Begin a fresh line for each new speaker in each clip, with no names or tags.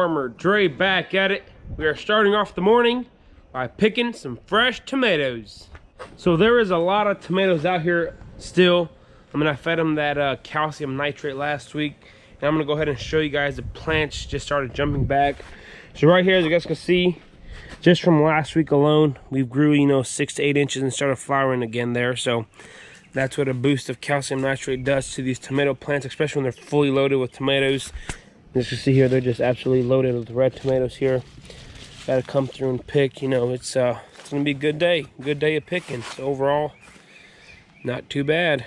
Farmer Dre back at it. We are starting off the morning by picking some fresh tomatoes. So there is a lot of tomatoes out here still. I fed them that calcium nitrate last week, and I'm gonna go ahead and show you guys the plants just started jumping back. So right here, as you guys can see, just from last week alone, we've grew 6 to 8 inches and started flowering again there. So that's what a boost of calcium nitrate does to these tomato plants, especially when they're fully loaded with tomatoes. As you see here, they're just absolutely loaded with red tomatoes here. Gotta come through and pick. It's gonna be a good day of picking. So overall, not too bad.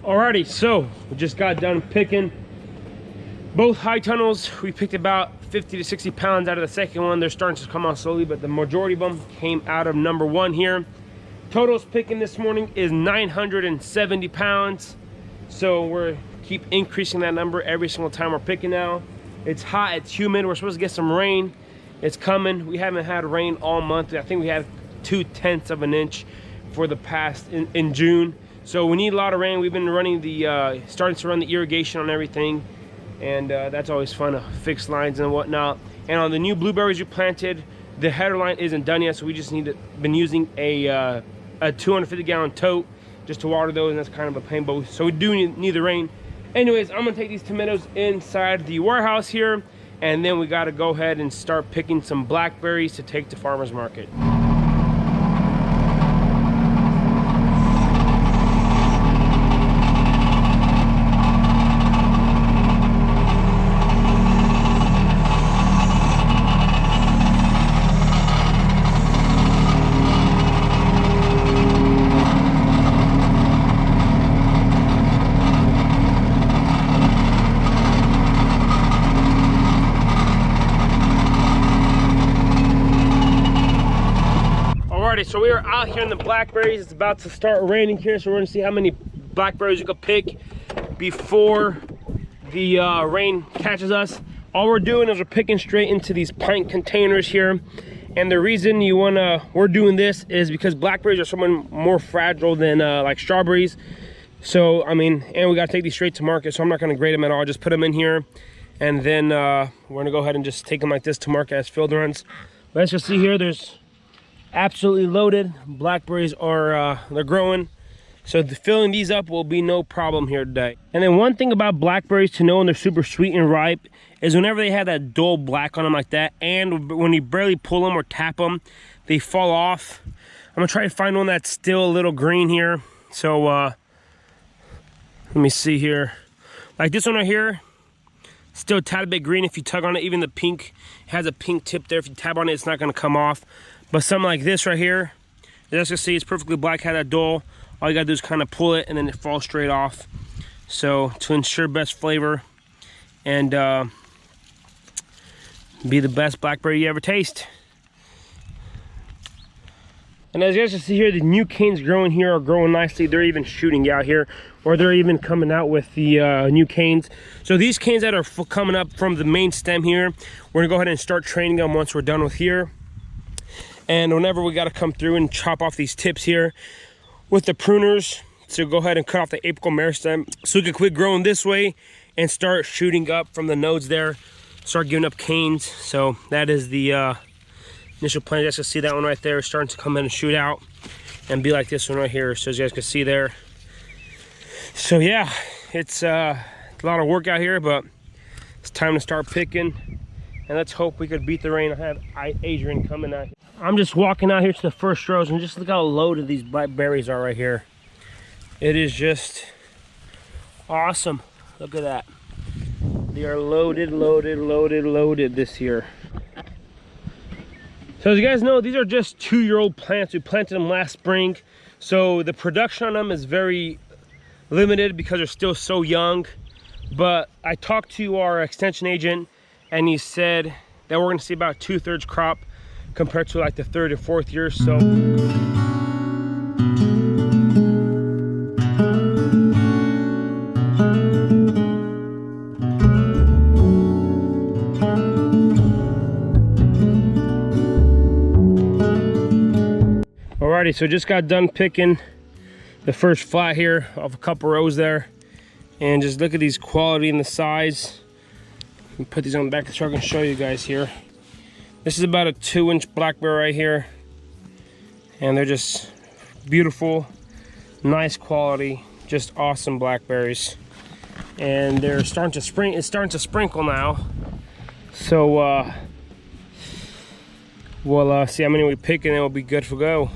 Alrighty, so we just got done picking both high tunnels. We picked about 50 to 60 pounds out of the second one. They're starting to come out slowly, but the majority of them came out of number one here. Totals picking this morning is 970 pounds. So we're keep increasing that number every single time we're picking now. It's hot, it's humid, we're supposed to get some rain. It's coming. We haven't had rain all month. I think we had 2/10 of an inch for the past in June. So we need a lot of rain. We've been running starting to run the irrigation on everything, and that's always fun to fix lines and whatnot. And on the new blueberries we planted, the header line isn't done yet, so we just been using a 250-gallon tote just to water those, and that's kind of a pain. But so we do need the rain. Anyways, I'm gonna take these tomatoes inside the warehouse here, and then we got to go ahead and start picking some blackberries to take to farmers market. So we are out here in the blackberries. It's about to start raining here, so we're gonna see how many blackberries you can pick before the rain catches us. All we're doing is we're picking straight into these pint containers here, and the reason we're doing this is because blackberries are somewhat more fragile than like strawberries. So and we gotta take these straight to market, so I'm not gonna grade them at all. Just put them in here, and then we're gonna go ahead and just take them like this to market as field runs. Let's just see here, there's absolutely loaded. Blackberries are they're growing, so filling these up will be no problem here today. And then one thing about blackberries to know when they're super sweet and ripe is whenever they have that dull black on them like that, and when you barely pull them or tap them, they fall off. I'm gonna try to find one that's still a little green here. So let me see here, like this one right here, still a tad bit green. If you tug on it, even the pink, it has a pink tip there. If you tap on it, it's not gonna come off. But something like this right here, as you can see, it's perfectly black, had that dull. All you gotta do is kind of pull it, and then it falls straight off. So to ensure best flavor and be the best blackberry you ever taste. And as you guys can see here, the new canes growing here are growing nicely. They're even shooting out here, or they're even coming out with the new canes. So these canes that are coming up from the main stem here, we're gonna go ahead and start training them once we're done with here. And whenever we got to come through and chop off these tips here with the pruners, so go ahead and cut off the apical meristem so we can quit growing this way and start shooting up from the nodes there, start giving up canes. So that is the initial plan. You guys can see that one right there starting to come in and shoot out and be like this one right here. So as you guys can see there. So yeah, it's a lot of work out here, but it's time to start picking. And let's hope we could beat the rain. I have Adrian coming out. I'm just walking out here to the first rows and just look how loaded these blackberries are right here. It is just awesome. Look at that. They are loaded, loaded, loaded, loaded this year. So as you guys know, these are just 2-year-old plants. We planted them last spring. So the production on them is very limited because they're still so young. But I talked to our extension agent and he said that we're gonna see about 2/3 crop compared to like the 3rd or 4th year. So alrighty, so just got done picking the first flat here off a couple rows there, and just look at these quality and the size. Let me put these on the back of the truck and show you guys here. This is about a 2-inch blackberry right here, and they're just beautiful, nice quality, just awesome blackberries. And they're starting to it's starting to sprinkle now. So we'll see how many we pick and then we'll be good for go.